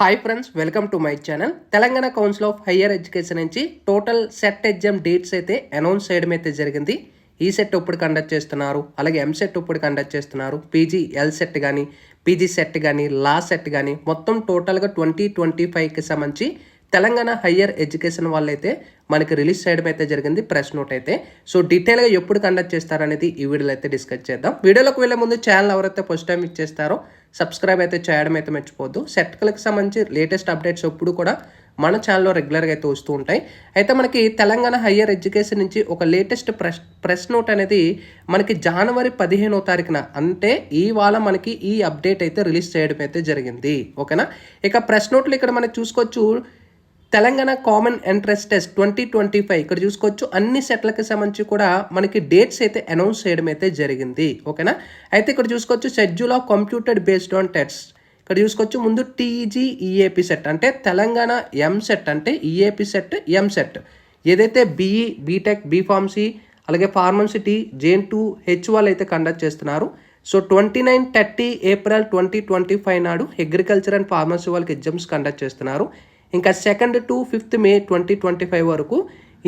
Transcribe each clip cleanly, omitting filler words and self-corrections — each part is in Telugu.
Hi friends, welcome to my channel. Telangana council of higher education నుంచి టోటల్ సెట్ ఎగ్జామ్ డేట్స్ అయితే అనౌన్స్ చేయడం అయితే జరిగింది. ఈ సెట్ ఇప్పుడు కండక్ట్ చేస్తున్నారు, అలాగే ఎంసెట్ ఇప్పుడు కండక్ట్ చేస్తున్నారు. పీజీ ఎల్ సెట్ కానీ, పీజీ సెట్ కానీ, లా సెట్ కానీ మొత్తం టోటల్గా 2025కి సంబంధించి తెలంగాణ హయ్యర్ ఎడ్యుకేషన్ వాళ్ళైతే మనకి రిలీజ్ చేయడం అయితే జరిగింది ప్రెస్ నోట్ అయితే. సో డీటెయిల్గా ఎప్పుడు కండక్ట్ చేస్తారనేది ఈ వీడియోలో అయితే డిస్కస్ చేద్దాం. వీడియోలోకి వెళ్ళే ముందు ఛానల్ ఎవరైతే ఫస్ట్ టైం ఇచ్చేస్తారో సబ్స్క్రైబ్ అయితే చేయడం అయితే మర్చిపోద్దు. సెట్లకు సంబంధించి లేటెస్ట్ అప్డేట్స్ ఎప్పుడు కూడా మన ఛానల్లో రెగ్యులర్గా అయితే వస్తూ ఉంటాయి. అయితే మనకి తెలంగాణ హయ్యర్ ఎడ్యుకేషన్ నుంచి ఒక లేటెస్ట్ ప్రెస్ నోట్ అనేది మనకి జనవరి 15వ తారీఖున, అంటే ఇవాళ మనకి ఈ అప్డేట్ అయితే రిలీజ్ చేయడం అయితే జరిగింది. ఓకేనా. ఇక ప్రెస్ నోట్లు ఇక్కడ మనం చూసుకోవచ్చు. తెలంగాణ కామన్ ఎంట్రన్స్ టెస్ట్ 2025 ఇక్కడ చూసుకోవచ్చు. అన్ని సెట్లకు సంబంధించి కూడా మనకి డేట్స్ అయితే అనౌన్స్ చేయడం అయితే జరిగింది. ఓకేనా. అయితే ఇక్కడ చూసుకోవచ్చు schedule of computer based on test. ఇక్కడ చూసుకోవచ్చు ముందు టీజీ ఈఏపీ సెట్ అంటే తెలంగాణ ఎం సెట్ అంటే ఈఏపీ సెట్ ఎం సెట్ ఏదైతే బీఈ బీటెక్ బీఫార్మసీ అలాగే ఫార్మసీ జేన్2 హెచ్ వాళ్ళు అయితే కండక్ట్ చేస్తున్నారు. సో 29-30 ఏప్రిల్ 2025 నాడు అగ్రికల్చర్ అండ్ ఫార్మసీ వాళ్ళకి ఎగ్జామ్స్ కండక్ట్ చేస్తున్నారు. ఇంకా 2 to 5 మే 2025 వరకు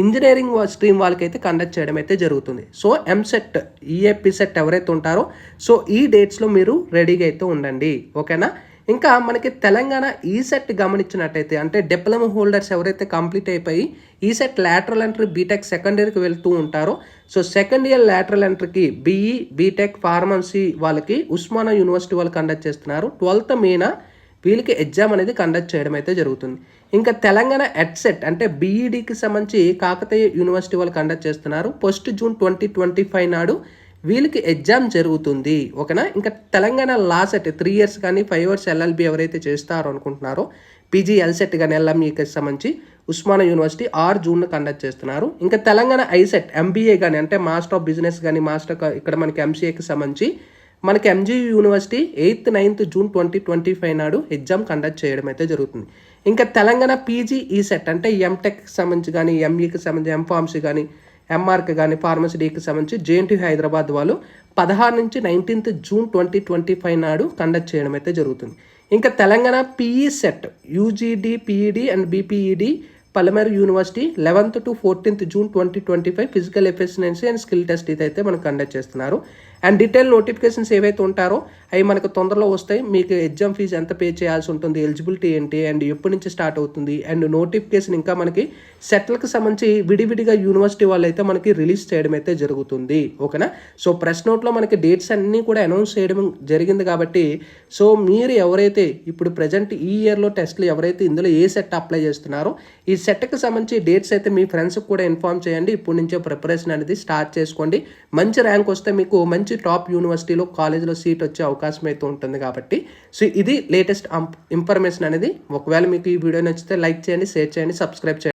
ఇంజనీరింగ్ స్ట్రీమ్ వాళ్ళకైతే కండక్ట్ చేయడం అయితే జరుగుతుంది. సో ఎంసెట్ ఈఏపీ సెట్ ఎవరైతే ఉంటారో సో ఈ డేట్స్లో మీరు రెడీగా అయితే ఉండండి. ఓకేనా. ఇంకా మనకి తెలంగాణ ఈ సెట్ గమనించినట్టయితే అంటే డిప్లొమా హోల్డర్స్ ఎవరైతే కంప్లీట్ అయిపోయి ECET lateral entry BTech second ఇయర్కి వెళ్తూ ఉంటారో సో సెకండ్ ఇయర్ లాటరల్ ఎంట్రీకి బీఈ బీటెక్ ఫార్మసీ వాళ్ళకి ఉస్మానియా యూనివర్సిటీ వాళ్ళు కండక్ట్ చేస్తున్నారు. 12th మేన వీళ్ళకి ఎగ్జామ్ అనేది కండక్ట్ చేయడం అయితే జరుగుతుంది. ఇంకా తెలంగాణ ఎడ్సెట్ అంటే బీఈడికి సంబంధించి కాకతీయ యూనివర్సిటీ వాళ్ళు కండక్ట్ చేస్తున్నారు. ఫస్ట్ జూన్ 2025 నాడు వీళ్ళకి ఎగ్జామ్ జరుగుతుంది. ఓకేనా. ఇంకా తెలంగాణ లా సెట్ 3 years కానీ 5 years ఎల్ఎల్బి ఎవరైతే చేస్తారో అనుకుంటున్నారో పీజీ ఎల్సెట్ కానీ ఎల్ఎంఈకి సంబంధించి ఉస్మానియా యూనివర్సిటీ 6 జూన్ కండక్ట్ చేస్తున్నారు. ఇంకా తెలంగాణ ఐసెట్ ఎంబీఏ కానీ అంటే మాస్టర్ ఆఫ్ బిజినెస్ కానీ మాస్టర్ ఇక్కడ మనకి ఎంసీఏకి సంబంధించి మనకి MG university 8th 9th June 2025 నాడు ఎగ్జామ్ కండక్ట్ చేయడం అయితే జరుగుతుంది. ఇంకా తెలంగాణ పీజీ ఈ సెట్ అంటే ఎంటెక్కి సంబంధించి కానీ ఎంఈకి సంబంధించి ఎంఫార్మసీ కానీ ఎంఆర్కి కానీ ఫార్మసీ డీకి సంబంధించి జేఎన్టీ హైదరాబాద్ వాళ్ళు 16 నుంచి 19th జూన్ 2025 నాడు కండక్ట్ చేయడం అయితే జరుగుతుంది. ఇంకా Telangana PECET UGD PED and BPED Palamuru university 11th to 14th జూన్ 2025 physical efficiency and skill test ఇదైతే మనం కండక్ట్ చేస్తున్నారు. అండ్ డీటెయిల్ నోటిఫికేషన్స్ ఏవైతే ఉంటారో అవి మనకు తొందరలో వస్తాయి. మీకు ఎగ్జామ్ ఫీజు ఎంత పే చేయాల్సి ఉంటుంది, ఎలిజిబిలిటీ ఏంటి అండ్ ఎప్పటి నుంచి స్టార్ట్ అవుతుంది అండ్ నోటిఫికేషన్ ఇంకా మనకి సెట్లకు సంబంధించి విడివిడిగా యూనివర్సిటీ వాళ్ళు అయితే మనకి రిలీజ్ చేయడం అయితే జరుగుతుంది. ఓకేనా. సో ప్రెస్ నోట్లో మనకి డేట్స్ అన్నీ కూడా అనౌన్స్ చేయడం జరిగింది కాబట్టి సో మీరు ఎవరైతే ఇప్పుడు ప్రజెంట్ ఈ ఇయర్లో టెస్ట్లు ఎవరైతే ఇందులో ఏ సెట్ అప్లై చేస్తున్నారో ఈ సెట్కి సంబంధించి డేట్స్ అయితే మీ ఫ్రెండ్స్కి కూడా ఇన్ఫార్మ్ చేయండి. ఇప్పటి నుంచే ప్రిపరేషన్ అనేది స్టార్ట్ చేసుకోండి. మంచి ర్యాంక్ వస్తే మీకు మంచి టాప్ యూనివర్సిటీలో కాలేజ్లో సీట్ వచ్చే అవకాశం అయితే ఉంటుంది కాబట్టి సో ఇది లేటెస్ట్ ఇన్ఫర్మేషన్ అనేది. ఒకవేళ మీకు ఈ వీడియో నచ్చితే లైక్ చేయండి, షేర్ చేయండి, సబ్స్క్రైబ్ చేయండి.